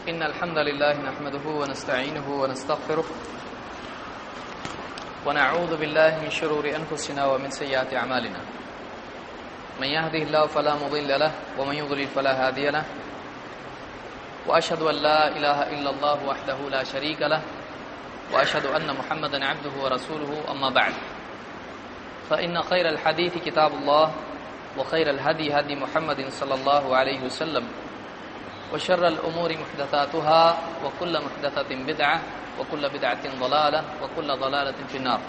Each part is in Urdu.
إن الحمد لله نحمده ونستعينه ونستغفره ونعوذ بالله من شرور أنفسنا ومن سيئات أعمالنا من يهده الله فلا مضل له ومن يضلل فلا هادي له وأشهد أن لا إله إلا الله وحده لا شريك له وأشهد أن محمدا عبده ورسوله أما بعد فإن خير الحديث كتاب الله وخير الهدي هدي محمد صلى الله عليه وسلم وشر الأمور محدثاتها وكل محدثة بدعة وكل بدعة ضلالة وكل ضلالة في النار.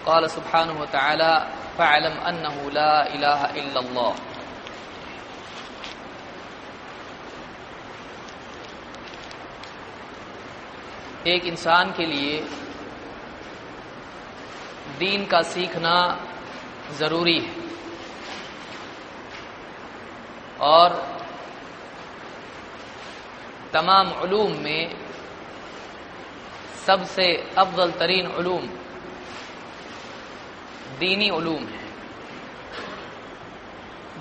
قال سبحانه وتعالى فاعلم أنه لا إله إلا الله. ایک انسان کے لیے دین کا سیکھنا ضروری ہے اور تمام علوم میں سب سے افضل ترین علوم دینی علوم ہیں.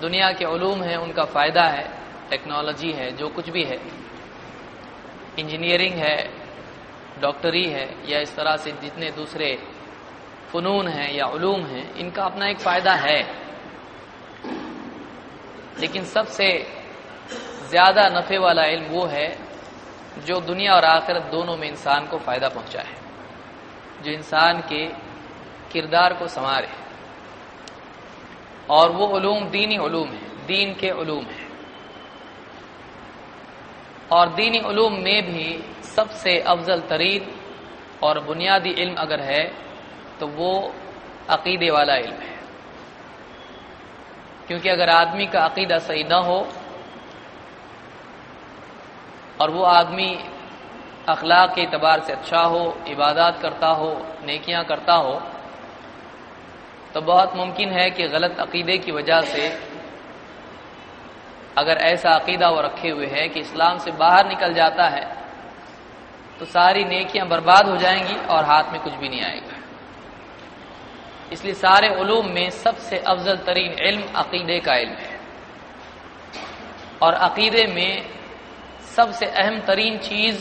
دنیا کے علوم ہیں ان کا فائدہ ہے، ٹیکنالوجی ہے، جو کچھ بھی ہے، انجینئرنگ ہے، ڈاکٹری ہے، یا اس طرح سے جتنے دوسرے فنون ہیں یا علوم ہیں، ان کا اپنا ایک فائدہ ہے، لیکن سب سے زیادہ نفع والا علم وہ ہے جو دنیا اور آخرت دونوں میں انسان کو فائدہ پہنچائے، جو انسان کے کردار کو سنوارے. اور وہ علوم دینی علوم ہیں، دین کے علوم ہیں. اور دینی علوم میں بھی سب سے افضل ترین اور بنیادی علم اگر ہے تو وہ عقیدے والا علم ہے، کیونکہ اگر آدمی کا عقیدہ صحیح نہ ہو اور وہ آدمی اخلاق کے اعتبار سے اچھا ہو، عبادات کرتا ہو، نیکیاں کرتا ہو، تو بہت ممکن ہے کہ غلط عقیدے کی وجہ سے اگر ایسا عقیدہ وہ رکھے ہوئے ہے کہ اسلام سے باہر نکل جاتا ہے تو ساری نیکیاں برباد ہو جائیں گی اور ہاتھ میں کچھ بھی نہیں آئے گا. اس لیے سارے علوم میں سب سے افضل ترین علم عقیدے کا علم ہے، اور عقیدے میں سب سے اہم ترین چیز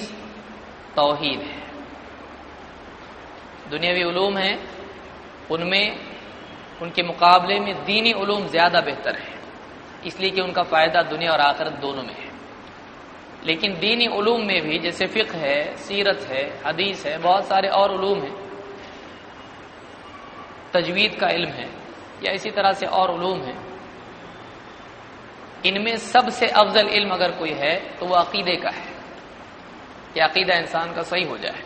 توحید ہے. دنیاوی علوم ہیں ان میں ان کے مقابلے میں دینی علوم زیادہ بہتر ہیں، اس لیے کہ ان کا فائدہ دنیا اور آخرت دونوں میں ہے. لیکن دینی علوم میں بھی جیسے فقہ ہے، سیرت ہے، حدیث ہے، بہت سارے اور علوم ہیں، تجوید کا علم ہے، یا اسی طرح سے اور علوم ہیں. ان میں سب سے افضل علم اگر کوئی ہے تو وہ عقیدے کا ہے کہ عقیدہ انسان کا صحیح ہو جائے.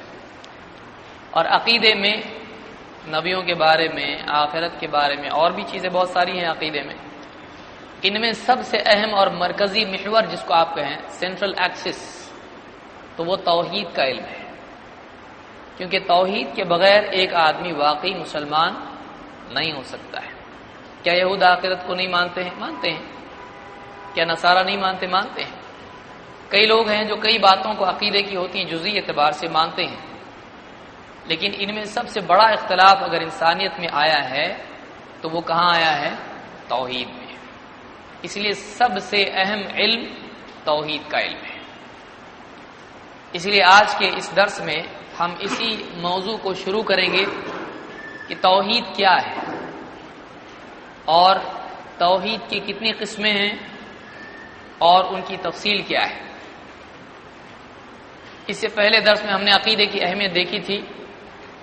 اور عقیدے میں نبیوں کے بارے میں، آخرت کے بارے میں، اور بھی چیزیں بہت ساری ہیں عقیدے میں. ان میں سب سے اہم اور مرکزی محور جس کو آپ کہیں، سینٹرل ایکسس، تو وہ توحید کا علم ہے. کیونکہ توحید کے بغیر ایک آدمی واقعی مسلمان نہیں ہو سکتا ہے. کیا یہود آخرت کو نہیں مانتے ہیں؟ مانتے ہیں. کیا نصارہ نہیں مانتے؟ مانتے ہیں. کئی لوگ ہیں جو کئی باتوں کو عقیدے کی ہوتی ہیں جزئی اعتبار سے مانتے ہیں، لیکن ان میں سب سے بڑا اختلاف اگر انسانیت میں آیا ہے تو وہ کہاں آیا ہے؟ توحید میں. اس لیے سب سے اہم علم توحید کا علم ہے. اس لیے آج کے اس درس میں ہم اسی موضوع کو شروع کریں گے کہ توحید کیا ہے اور توحید کی کتنی قسمیں ہیں اور ان کی تفصیل کیا ہے. اس سے پہلے درس میں ہم نے عقیدے کی اہمیت دیکھی تھی.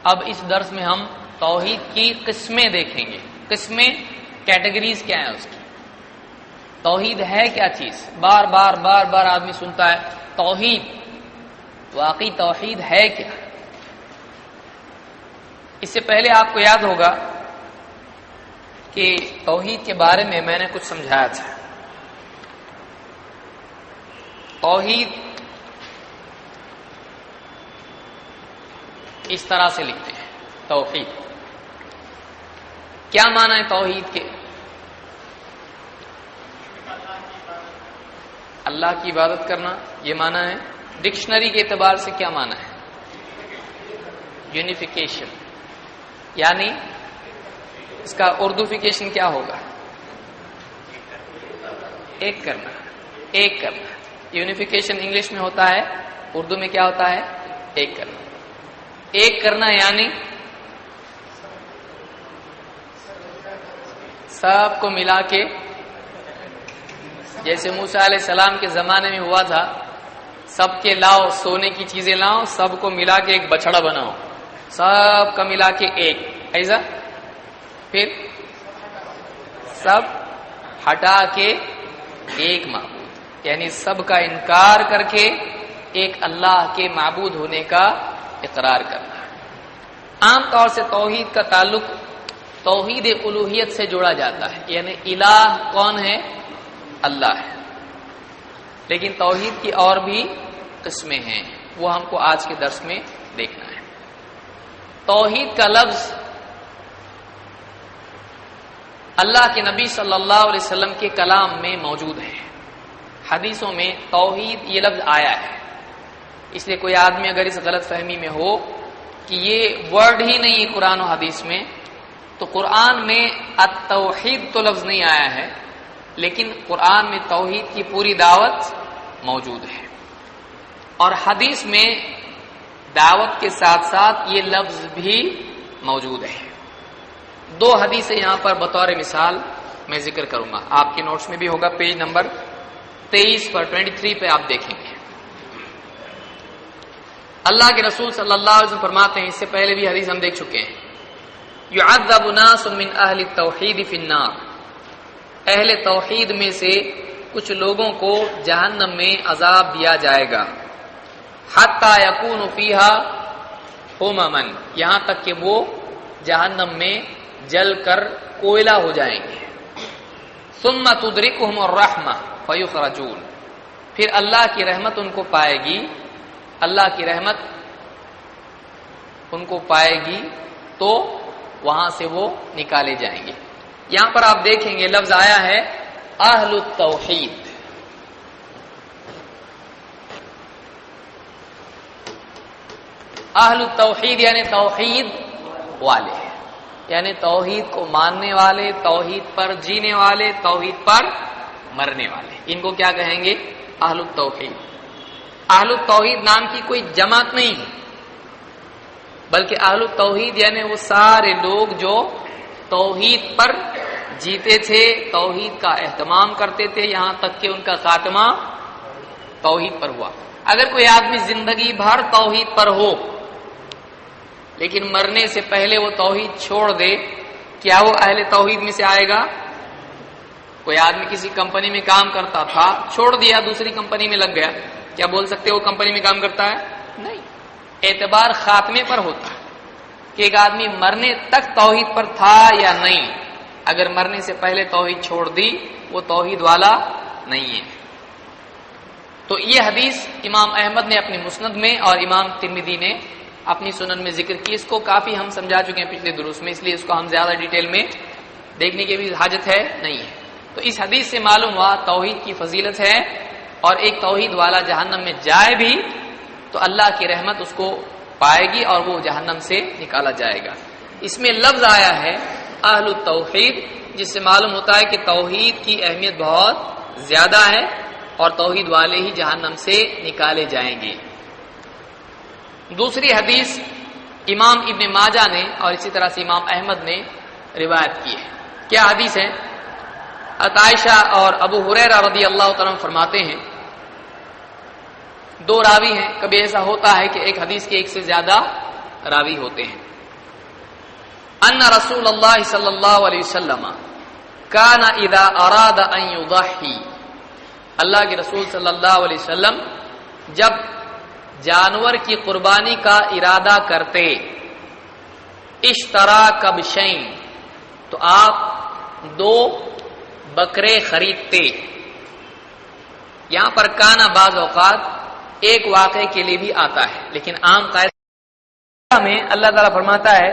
اب اس درس میں ہم توحید کی قسمیں دیکھیں گے. قسمیں، کیٹیگریز کیا ہیں اس کی. توحید ہے کیا چیز؟ بار بار آدمی سنتا ہے توحید، واقعی توحید ہے کیا؟ اس سے پہلے آپ کو یاد ہوگا کہ توحید کے بارے میں میں نے کچھ سمجھایا تھا. توحید اس طرح سے لکھتے ہیں. توحید کیا معنی ہے؟ توحید کے اللہ کی عبادت کرنا، یہ معنی ہے. ڈکشنری کے اعتبار سے کیا معنی ہے؟ یونیفیکیشن، یعنی اس کا اردوفیکیشن کیا ہوگا؟ ایک کرنا. ایک کرنا. یونیفیکیشن انگلش میں ہوتا ہے، اردو میں کیا ہوتا ہے؟ ایک کرنا. ایک کرنا یعنی سب کو ملا کے، جیسے موسیٰ علیہ السلام کے زمانے میں ہوا تھا، سب کے لاؤ سونے کی چیزیں لاؤ، سب کو ملا کے ایک بچڑا بناؤ، سب کا ملا کے ایک، ایسا. پھر سب ہٹا کے ایک معبود، یعنی سب کا انکار کر کے ایک اللہ کے معبود ہونے کا اقرار کرنا. عام طور سے توحید کا تعلق توحید الوہیت سے جوڑا جاتا ہے، یعنی الہ کون ہے؟ اللہ ہے. لیکن توحید کی اور بھی قسمیں ہیں، وہ ہم کو آج کے درس میں دیکھنا ہے. توحید کا لفظ اللہ کے نبی صلی اللہ علیہ وسلم کے کلام میں موجود ہے. حدیثوں میں توحید یہ لفظ آیا ہے. اس لیے کوئی آدمی اگر اس غلط فہمی میں ہو کہ یہ ورڈ ہی نہیں ہے قرآن و حدیث میں، تو قرآن میں التوحید تو لفظ نہیں آیا ہے، لیکن قرآن میں توحید کی پوری دعوت موجود ہے. اور حدیث میں دعوت کے ساتھ ساتھ یہ لفظ بھی موجود ہے. دو حدیثیں یہاں پر بطور مثال میں ذکر کروں گا، آپ کے نوٹس میں بھی ہوگا، پیج نمبر 23 پر 23 پہ آپ دیکھیں گے. اللہ کے رسول صلی اللہ علیہ وسلم فرماتے ہیں، اس سے پہلے بھی حدیث ہم دیکھ چکے ہیں، یعذب ناس من اہل التوحید فی النار، اہل توحید میں سے کچھ لوگوں کو جہنم میں عذاب دیا جائے گا، حتی یکون فیہا حمما، یہاں تک کہ وہ جہنم میں جل کر کوئلہ ہو جائیں گے. ثم تدرکہم الرحمہ فیخرجون، پھر اللہ کی رحمت ان کو پائے گی، اللہ کی رحمت ان کو پائے گی تو وہاں سے وہ نکالے جائیں گے. یہاں پر آپ دیکھیں گے لفظ آیا ہے اہل التوحید. اہل التوحید یعنی توحید والے، یعنی توحید کو ماننے والے، توحید پر جینے والے، توحید پر مرنے والے، ان کو کیا کہیں گے؟ اہل التوحید. اہل التوحید نام کی کوئی جماعت نہیں ہے، بلکہ اہل التوحید یعنی وہ سارے لوگ جو توحید پر جیتے تھے، توحید کا اہتمام کرتے تھے، یہاں تک کہ ان کا خاتمہ توحید پر ہوا. اگر کوئی آدمی زندگی بھر توحید پر ہو لیکن مرنے سے پہلے وہ توحید چھوڑ دے، کیا وہ اہل توحید میں سے آئے گا؟ کوئی آدمی کسی کمپنی میں کام کرتا تھا، چھوڑ دیا، دوسری کمپنی میں لگ گیا، کیا بول سکتے وہ کمپنی میں کام کرتا ہے؟ نہیں. اعتبار خاتمے پر ہوتا ہے کہ ایک آدمی مرنے تک توحید پر تھا یا نہیں. اگر مرنے سے پہلے توحید چھوڑ دی، وہ توحید والا نہیں ہے. تو یہ حدیث امام احمد نے اپنی مسند میں اور امام ترمذی نے اپنی سنن میں ذکر کی. اس کو کافی ہم سمجھا چکے ہیں پچھلے دروس میں، اس لیے اس کو ہم زیادہ ڈیٹیل میں دیکھنے کی بھی حاجت ہے نہیں ہے. تو اس حدیث سے معلوم ہوا توحید کی فضیلت ہے، اور ایک توحید والا جہنم میں جائے بھی تو اللہ کی رحمت اس کو پائے گی اور وہ جہنم سے نکالا جائے گا. اس میں لفظ آیا ہے اہل التوحید، جس سے معلوم ہوتا ہے کہ توحید کی اہمیت بہت زیادہ ہے اور توحید والے ہی جہنم سے نکالے جائیں گے. دوسری حدیث امام ابن ماجہ نے اور اسی طرح سے امام احمد نے روایت کی ہے. کیا حدیث ہے؟ عائشہ اور ابو ہریرہ رضی اللہ تعالیٰ عنہ فرماتے ہیں، دو راوی ہیں، کبھی ایسا ہوتا ہے کہ ایک حدیث کے ایک سے زیادہ راوی ہوتے ہیں. ان رسول اللہ صلی اللہ علیہ وسلم کان اذا اراد ان یضحی، اللہ کے رسول صلی اللہ علیہ وسلم جب جانور کی قربانی کا ارادہ کرتے، اشترا کبشین، تو آپ دو بکرے خریدتے. یہاں پر کانا بعض اوقات ایک واقعے کے لیے بھی آتا ہے، لیکن عام قاعدہ میں اللہ تعالیٰ فرماتا ہے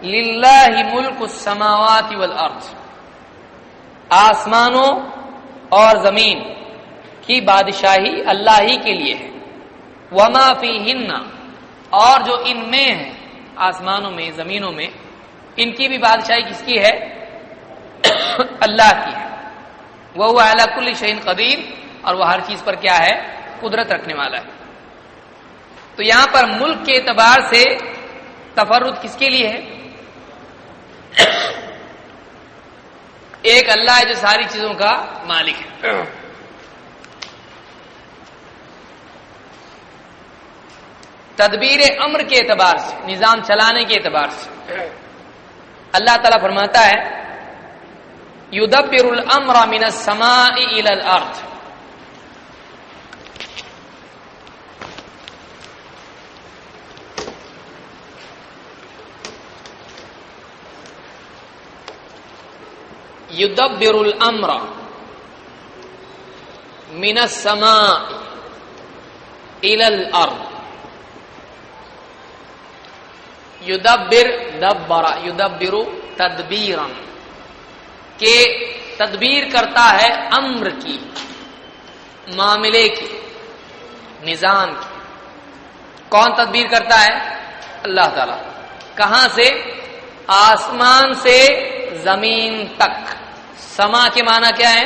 للہ ملک السماوات والارض، آسمانوں اور زمین کی بادشاہی اللہ ہی کے لیے ہے. وما فیہن، اور جو ان میں ہے، آسمانوں میں زمینوں میں، ان کی بھی بادشاہی کس کی ہے؟ اللہ کی ہے. وہو علی کل شیء قدیر، اور وہ ہر چیز پر کیا ہے؟ قدرت رکھنے والا ہے۔ تو یہاں پر ملک کے اعتبار سے تفرد کس کے لیے ہے؟ ایک اللہ ہے جو ساری چیزوں کا مالک ہے۔ تدبیر امر کے اعتبار سے، نظام چلانے کے اعتبار سے اللہ تعالیٰ فرماتا ہے یدبر الامر من السماء الى الارض، یدبر الامر من السماء الى الارض، یدبر دبر یدبر تدبیرا، کہ تدبیر کرتا ہے امر کی، معاملے کی، نظام کی۔ کون تدبیر کرتا ہے؟ اللہ تعالی۔ کہاں سے؟ آسمان سے زمین تک۔ سما کے معنی کیا ہے؟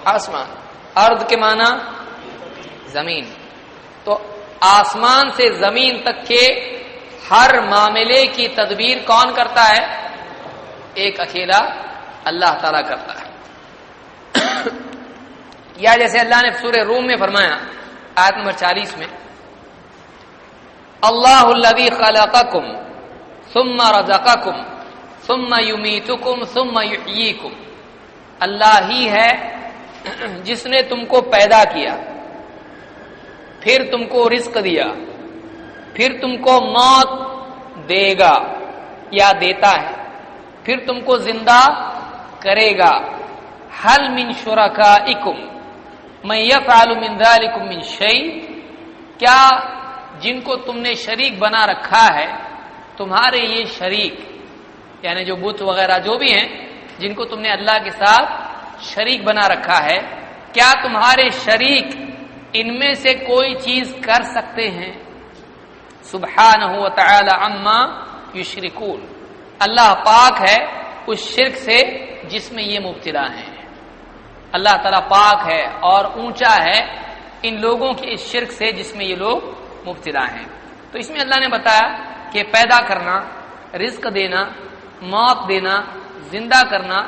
آسمان۔ ارض کے معنی زمین۔ تو آسمان سے زمین تک کے ہر معاملے کی تدبیر کون کرتا ہے؟ ایک اکیلا اللہ تعالیٰ کرتا ہے۔ یا جیسے اللہ نے سورہ روم میں فرمایا آیت نمبر 40 میں، اللہ الذی خلقکم ثم رزقکم ثم یمیتکم ثم یحییکم، اللہ ہی ہے جس نے تم کو پیدا کیا، پھر تم کو رزق دیا، پھر تم کو موت دے گا یا دیتا ہے، پھر تم کو زندہ کرے گا۔ حل من شرکائکم من یفعل من ذلکم من شیء، کیا جن کو تم نے شریک بنا رکھا ہے، تمہارے یہ شریک یعنی جو بت وغیرہ جو بھی ہیں جن کو تم نے اللہ کے ساتھ شریک بنا رکھا ہے، کیا تمہارے شریک ان میں سے کوئی چیز کر سکتے ہیں؟ سبحانہ و تعالی عما یشرکون، اللہ پاک ہے اس شرک سے جس میں یہ مبتلا ہیں۔ اللہ تعالیٰ پاک ہے اور اونچا ہے ان لوگوں کے اس شرک سے جس میں یہ لوگ مبتلا ہیں۔ تو اس میں اللہ نے بتایا کہ پیدا کرنا، رزق دینا، موت دینا، زندہ کرنا،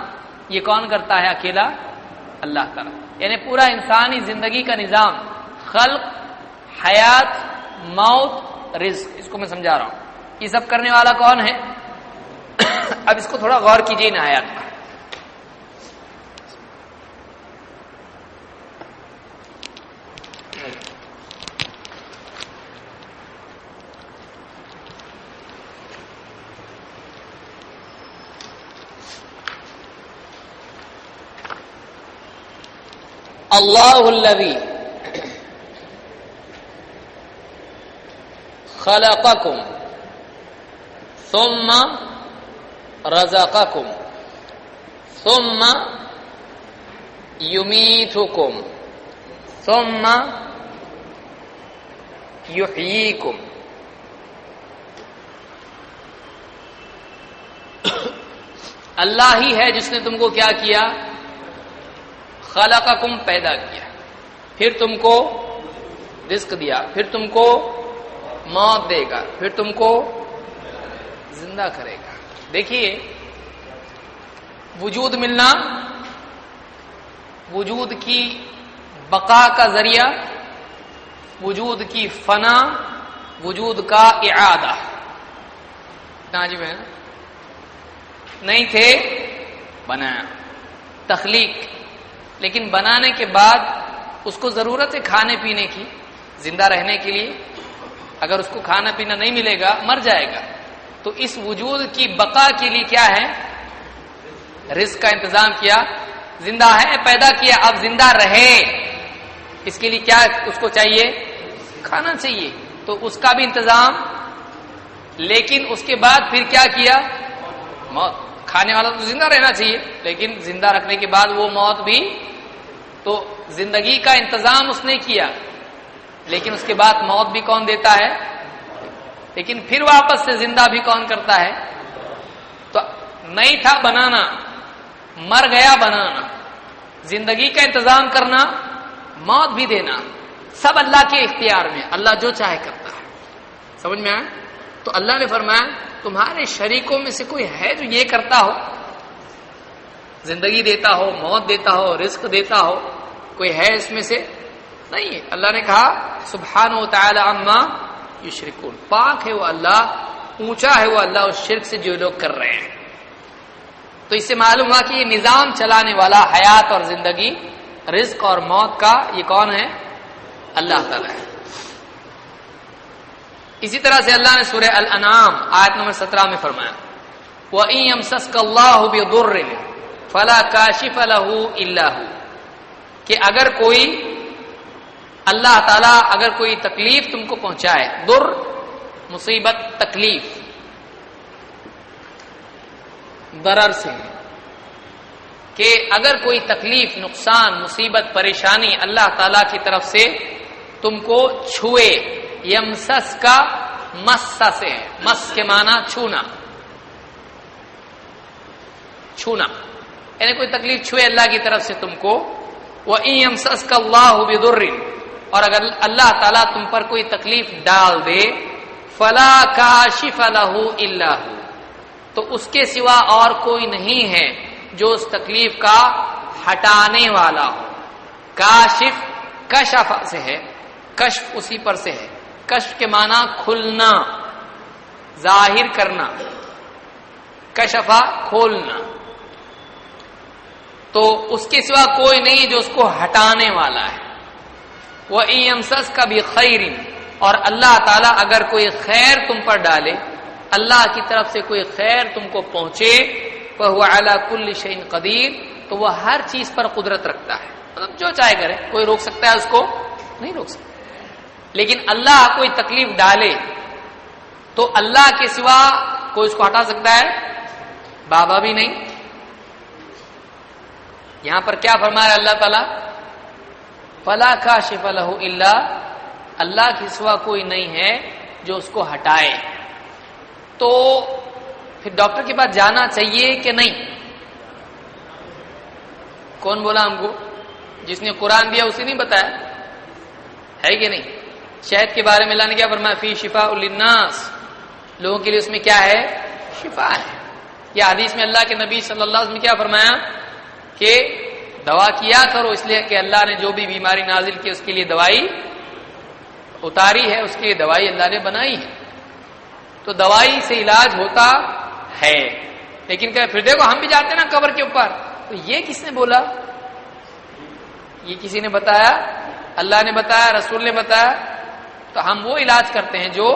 یہ کون کرتا ہے؟ اکیلا اللہ تعالیٰ۔ یعنی پورا انسانی زندگی کا نظام، خلق، حیات، موت، رزق، اس کو میں سمجھا رہا ہوں، یہ سب کرنے والا کون ہے؟ اب اس کو تھوڑا غور کیجیے ان آیات پر۔ اللہ الذی خلقکم ثم رزقکم ثم یمیتکم ثم یحییکم۔ اللہ ہی ہے جس نے تم کو کیا کیا؟ خلقکم، پیدا کیا، پھر تم کو رزق دیا، پھر تم کو موت دے گا، پھر تم کو زندہ کرے گا۔ دیکھیے وجود ملنا، وجود کی بقا کا ذریعہ، وجود کی فنا، وجود کا اعادہ۔ عجیب ہے نا؟ نہیں تھے بنایا، تخلیق، لیکن بنانے کے بعد اس کو ضرورت ہے کھانے پینے کی، زندہ رہنے کے لیے۔ اگر اس کو کھانا پینا نہیں ملے گا مر جائے گا۔ تو اس وجود کی بقا کے لیے کیا ہے؟ رزق کا انتظام کیا، زندہ ہے پیدا کیا، اب زندہ رہے اس کے لیے کیا اس کو چاہیے؟ کھانا چاہیے، تو اس کا بھی انتظام۔ لیکن اس کے بعد پھر کیا کیا؟ موت۔ کھانے والا تو زندہ رہنا چاہیے، لیکن زندہ رکھنے کے بعد وہ موت بھی، تو زندگی کا انتظام اس نے کیا، لیکن اس کے بعد موت بھی کون دیتا ہے؟ لیکن پھر واپس سے زندہ بھی کون کرتا ہے؟ تو نہیں تھا بنانا، مر گیا بنانا، زندگی کا انتظام کرنا، موت بھی دینا، سب اللہ کے اختیار میں، اللہ جو چاہے کرتا ہے. سمجھ میں آیا؟ تو اللہ نے فرمایا تمہارے شریکوں میں سے کوئی ہے جو یہ کرتا ہو، زندگی دیتا ہو، موت دیتا ہو، رزق دیتا ہو، کوئی ہے اس میں سے؟ نہیں ہے. اللہ نے کہا سبحانہ و تعالی عما یشرکون، پاک ہے وہ اللہ، اونچا ہے وہ اللہ اس شرک سے جو لوگ کر رہے ہیں. تو اس سے معلوم ہوا کہ یہ نظام چلانے والا حیات اور زندگی، رزق اور موت کا، یہ کون ہے؟ اللہ تعالی ہے. اسی طرح سے اللہ نے سورہ الانعام آیت نمبر 17 میں فرمایا وَإِن يَمْسَسْكَ اللَّهُ بِضُرٍّ فَلَا كَاشِفَ لَهُ إِلَّا هُوَ، کہ اگر کوئی اللہ تعالیٰ اگر کوئی تکلیف تم کو پہنچائے، در مصیبت، تکلیف ضرر سے، کہ اگر کوئی تکلیف، نقصان، مصیبت، پریشانی اللہ تعالیٰ کی طرف سے تم کو چھوئے، یمسس کا مسا سے ہے، مس کے معنی چھونا، چھونا یعنی کوئی تکلیف چھوئے اللہ کی طرف سے تم کو. وَإِن يَمْسَسْكَ اللَّهُ بِضُرٍّ، اور اگر اللہ تعالیٰ تم پر کوئی تکلیف ڈال دے، فَلَا كَاشِفَ لَهُ إِلَّا هُوَ، تو اس کے سوا اور کوئی نہیں ہے جو اس تکلیف کا ہٹانے والا ہو. کاشف کشف سے ہے، کشف اسی پر سے ہے. کشف کے معنی کھلنا، ظاہر کرنا، کشفا کھولنا. تو اس کے سوا کوئی نہیں جو اس کو ہٹانے والا ہے. وَإِن يَمْسَسْكَ بِخَيْرٍ، اور اللہ تعالیٰ اگر کوئی خیر تم پر ڈالے، اللہ کی طرف سے کوئی خیر تم کو پہنچے، فَهُوَ عَلَى كُلِّ شَيْءٍ قَدِيرٌ، تو وہ ہر چیز پر قدرت رکھتا ہے. مطلب جو چاہے کرے، کوئی روک سکتا ہے اس کو؟ نہیں روک سکتا. لیکن اللہ کوئی تکلیف ڈالے تو اللہ کے سوا کوئی اس کو ہٹا سکتا ہے؟ بابا بھی نہیں. یہاں پر کیا فرمایا اللہ تعالیٰ؟ فَلَا كَاشِفَ لَهُ إِلَّا، اللہ کے سوا کوئی نہیں ہے جو اس کو ہٹائے. تو پھر ڈاکٹر کے پاس جانا چاہیے کہ نہیں؟ کون بولا ہم کو؟ جس نے قرآن دیا اسی نہیں بتایا ہے کہ نہیں؟ شہد کے بارے میں اللہ نے کیا فرمایا؟ فی شفاء للناس، لوگوں کے لیے اس میں کیا ہے؟ شفا ہے. یہ حدیث میں اللہ کے نبی صلی اللہ علیہ وسلم نے کیا فرمایا کہ دوا کیا کرو، اس لیے کہ اللہ نے جو بھی بیماری نازل کی اس کے لیے دوائی اتاری ہے، اس کے لیے دوائی اللہ نے بنائی ہے. تو دوائی سے علاج ہوتا ہے. لیکن کہ پھر دیکھو ہم بھی جاتے ہیں نا قبر کے اوپر، تو یہ کس نے بولا؟ یہ کسی نے بتایا؟ اللہ نے بتایا، رسول نے بتایا. تو ہم وہ علاج کرتے ہیں جو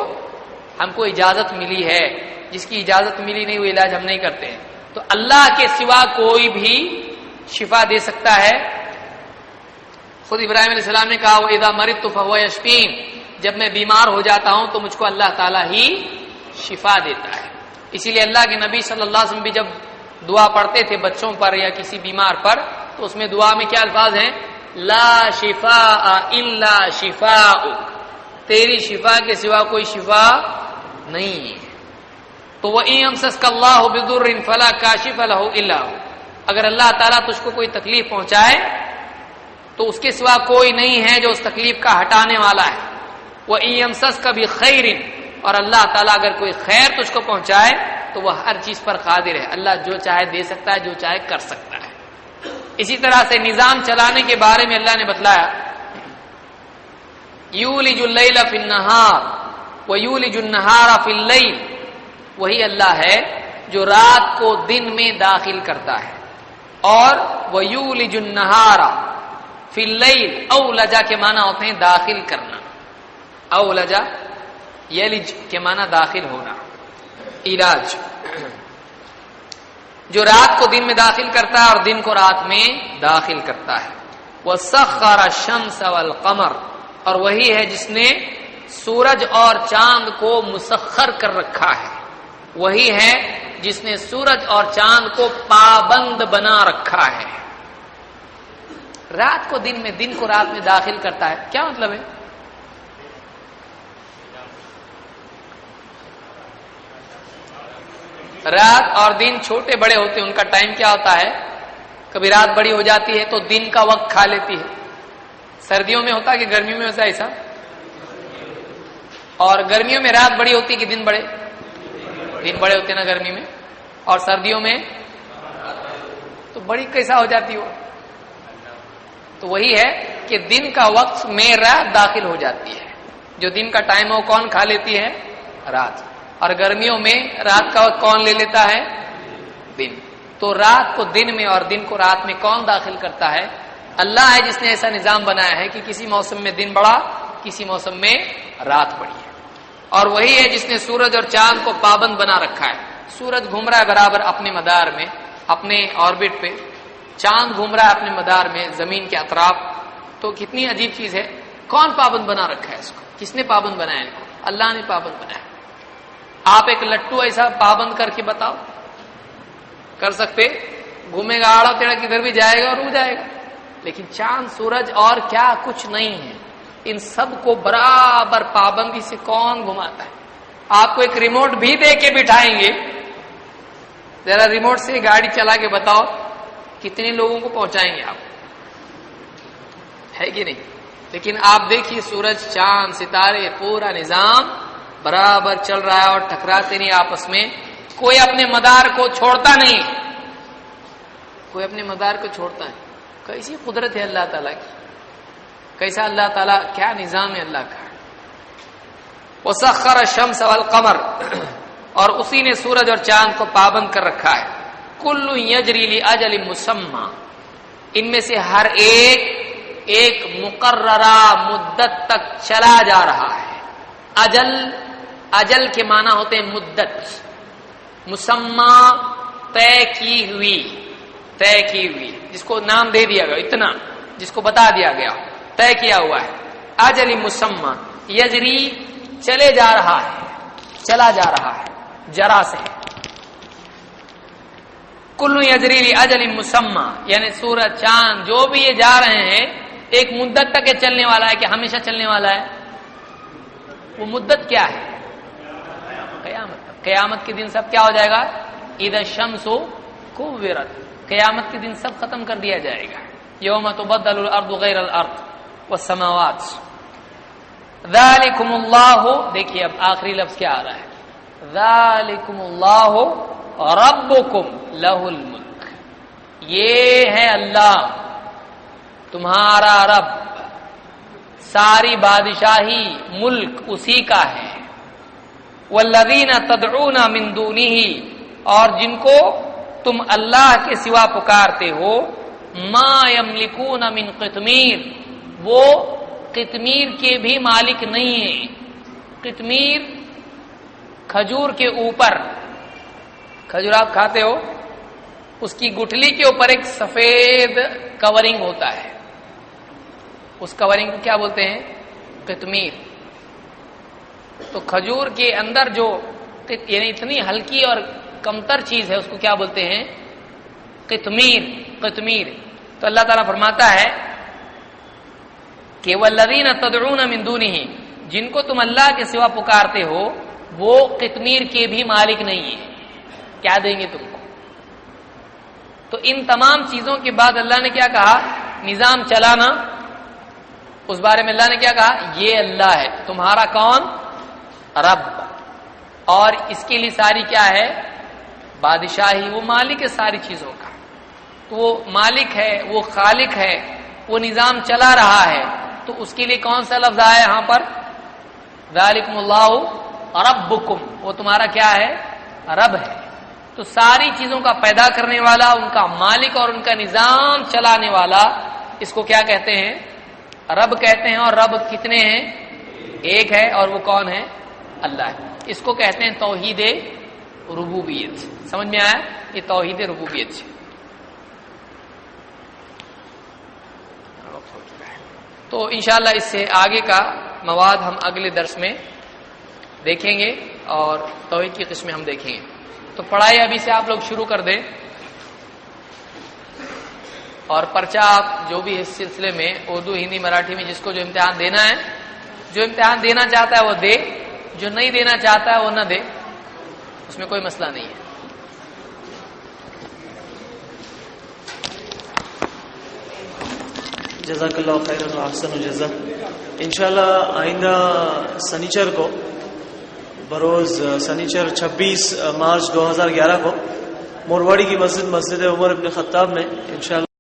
ہم کو اجازت ملی ہے، جس کی اجازت ملی نہیں وہ علاج ہم نہیں کرتے ہیں. تو اللہ کے سوا کوئی بھی شفا دے سکتا ہے؟ خود ابراہیم علیہ السلام نے کہا وَإِذَا مَرِضْتُ فَهُوَ يَشْفِينِ، جب میں بیمار ہو جاتا ہوں تو مجھ کو اللہ تعالیٰ ہی شفا دیتا ہے. اسی لیے اللہ کے نبی صلی اللہ علیہ وسلم بھی جب دعا پڑھتے تھے بچوں پر یا کسی بیمار پر، تو اس میں دعا میں کیا الفاظ ہیں؟ لا شفاء الا شفاءک، تیری شفا کے سوا کوئی شفا نہیں ہے. تو وَإِن يَمْسَسْكَ اللَّهُ بِضُرٍّ فَلَا كَاشِفَ لَهُ إِلَّا هُوَ، اگر اللہ تعالیٰ تجھ کو کوئی تکلیف پہنچائے تو اس کے سوا کوئی نہیں ہے جو اس تکلیف کا ہٹانے والا ہے. وَإِن يَمْسَسْكَ بِخَيْرٍ، اور اللہ تعالیٰ اگر کوئی خیر تجھ کو پہنچائے تو وہ ہر چیز پر قادر ہے. اللہ جو چاہے دے سکتا ہے، جو چاہے کر سکتا ہے. اسی طرح سے نظام چلانے کے بارے میں اللہ نے بتلایا یولج اللیل فی النہار ویولج النہار فی اللیل، وہی اللہ ہے جو رات کو دن میں داخل کرتا ہے، اور ویولج النہار فی اللیل، اولجا کے معنی ہوتے ہیں داخل کرنا، اولجا یلج کے معنی داخل ہونا، علاج، جو رات کو دن میں داخل کرتا ہے اور دن کو رات میں داخل کرتا ہے. وَسَخَّرَ الشَّمْسَ وَالْقَمَرَ، اور وہی ہے جس نے سورج اور چاند کو مسخر کر رکھا ہے، وہی ہے جس نے سورج اور چاند کو پابند بنا رکھا ہے. رات کو دن میں، دن کو رات میں داخل کرتا ہے، کیا مطلب ہے؟ رات اور دن چھوٹے بڑے ہوتے ہیں، ان کا ٹائم کیا ہوتا ہے؟ کبھی رات بڑی ہو جاتی ہے تو دن کا وقت کھا لیتی ہے، سردیوں میں ہوتا کہ گرمیوں میں ہوتا ایسا؟ اور گرمیوں میں رات بڑی ہوتی کہ دن بڑے؟ دن بڑے ہوتے نا گرمی میں. اور سردیوں میں تو بڑی کیسا ہو جاتی ہو؟ تو وہی ہے کہ دن کا وقت میں رات داخل ہو جاتی ہے. جو دن کا ٹائم ہے وہ کون کھا لیتی ہے؟ رات. اور گرمیوں میں رات کا وقت کون لے لیتا ہے؟ دن. تو رات کو دن میں اور دن کو رات میں کون داخل کرتا ہے؟ اللہ ہے جس نے ایسا نظام بنایا ہے کہ کسی موسم میں دن بڑا، کسی موسم میں رات بڑی ہے. اور وہی ہے جس نے سورج اور چاند کو پابند بنا رکھا ہے. سورج گھوم رہا ہے برابر اپنے مدار میں، اپنے آربٹ پہ. چاند گھوم رہا ہے اپنے مدار میں زمین کے اطراف. تو کتنی عجیب چیز ہے. کون پابند بنا رکھا ہے اس کو؟ کس نے پابند بنایا ان کو؟ اللہ نے پابند بنایا. آپ ایک لٹو ایسا پابند کر کے بتاؤ، کر سکتے؟ گھومے گا آڑا تیڑا کدھر بھی جائے گا اور رک جائے گا. لیکن چاند سورج اور کیا کچھ نہیں ہے. ان سب کو برابر پابندی سے کون گھماتا ہے؟ آپ کو ایک ریموٹ بھی دے کے بٹھائیں گے، ذرا ریموٹ سے گاڑی چلا کے بتاؤ کتنے لوگوں کو پہنچائیں گے آپ؟ ہے کہ نہیں؟ لیکن آپ دیکھیے سورج چاند ستارے پورا نظام برابر چل رہا ہے اور ٹکراتے نہیں آپس میں. کوئی اپنے مدار کو چھوڑتا نہیں، کوئی اپنے مدار کو چھوڑتا ہے. کیسی قدرت ہے اللہ تعالیٰ کی، کیسا اللہ تعالیٰ، کیا نظام ہے اللہ کا. وَسَخَّرَ الشَّمْسَ وَالْقَمَرَ، اور اسی نے سورج اور چاند کو پابند کر رکھا ہے. كُلٌّ يَجْرِي لِأَجَلٍ مُّسَمًّى، ان میں سے ہر ایک مقررہ مدت تک چلا جا رہا ہے. اجل کے معنی ہوتے ہیں مدت. مسمى طے کی ہوئی، جس کو نام دے دیا گیا، اتنا جس کو بتا دیا گیا، طے کیا ہوا ہے. اجل مسمى یجری، چلے جا رہا ہے، چلا جا رہا ہے، جرا سے. کل یجری لاجل مسمى، یعنی سورج چاند جو بھی یہ جا رہے ہیں ایک مدت تک یہ چلنے والا ہے کہ ہمیشہ چلنے والا ہے. وہ مدت کیا ہے؟ قیامت. قیامت کے دن سب کیا ہو جائے گا؟ اذا الشمس كورت، قیامت کے دن سب ختم کر دیا جائے گا. یوم تبدل الارض غیر الارض والسماوات. ذالکم اللہ، دیکھیے اب آخری لفظ کیا آ رہا ہے؟ ذالکم اللہ ربکم لہ الملک، یہ ہے اللہ تمہارا رب، ساری بادشاہی ملک اسی کا ہے. والذین تدعون من دونہ، اور جن کو تم اللہ کے سوا پکارتے ہو، ما یملکون من قطمیر، وہ قطمیر کے بھی مالک نہیں ہیں. قطمیر کھجور کے اوپر، کھجور آپ کھاتے ہو، اس کی گٹھلی کے اوپر ایک سفید کورنگ ہوتا ہے، اس کورنگ کو کیا بولتے ہیں؟ قطمیر. تو کھجور کے اندر جو یعنی اتنی ہلکی اور کمتر چیز ہے اس کو کیا بولتے ہیں؟ قطمیر. قطمیر. تو اللہ تعالیٰ فرماتا ہے کہ والذین تدعون من دونہ، جن کو تم اللہ کے سوا پکارتے ہو وہ قطمیر کے بھی مالک نہیں ہیں. کیا دیں گے تم کو؟ تو ان تمام چیزوں کے بعد اللہ نے کیا کہا؟ نظام چلانا. اس بارے میں اللہ نے کیا کہا؟ یہ اللہ ہے تمہارا کون؟ رب. اور اس کے لیے ساری کیا ہے؟ بادشاہی. وہ مالک ہے ساری چیزوں کا، تو وہ مالک ہے، وہ خالق ہے، وہ نظام چلا رہا ہے. تو اس کے لیے کون سا لفظ آیا یہاں پر؟ ذالکم اللہ ربکم، وہ تمہارا کیا ہے؟ رب ہے. تو ساری چیزوں کا پیدا کرنے والا، ان کا مالک اور ان کا نظام چلانے والا، اس کو کیا کہتے ہیں؟ رب کہتے ہیں. اور رب کتنے ہیں؟ ایک ہے. اور وہ کون ہے؟ اللہ ہے. اس کو کہتے ہیں توحید ربوبیت. سمجھ میں آیا؟ یہ توحید ربوبیت ہے. تو انشاءاللہ اس سے آگے کا مواد ہم اگلے درس میں دیکھیں گے اور توحید کی قسمیں ہم دیکھیں گے. تو پڑھائی ابھی سے آپ لوگ شروع کر دیں، اور پرچہ آپ جو بھی اس سلسلے میں اردو ہندی مراٹھی میں جس کو جو امتحان دینا ہے، جو امتحان دینا چاہتا ہے وہ دے، جو نہیں دینا چاہتا ہے وہ نہ دے، اس میں کوئی مسئلہ نہیں ہے. جزاک اللہ خیر و احسن الجزا. انشاءاللہ آئندہ سنیچر کو بروز سنیچر 26 مارچ 2011 کو مورواڑی کی مسجد عمر ابن خطاب میں انشاءاللہ